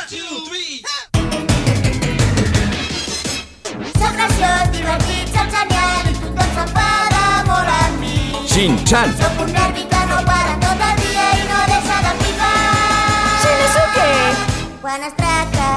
Soc graciós, divertit, soc genial i tothom se'n fa d'amor amb mi. Shin-chan. Soc un nervi que no para tot el dia i no deixa de pipar. Shinisuke. Quan es tracta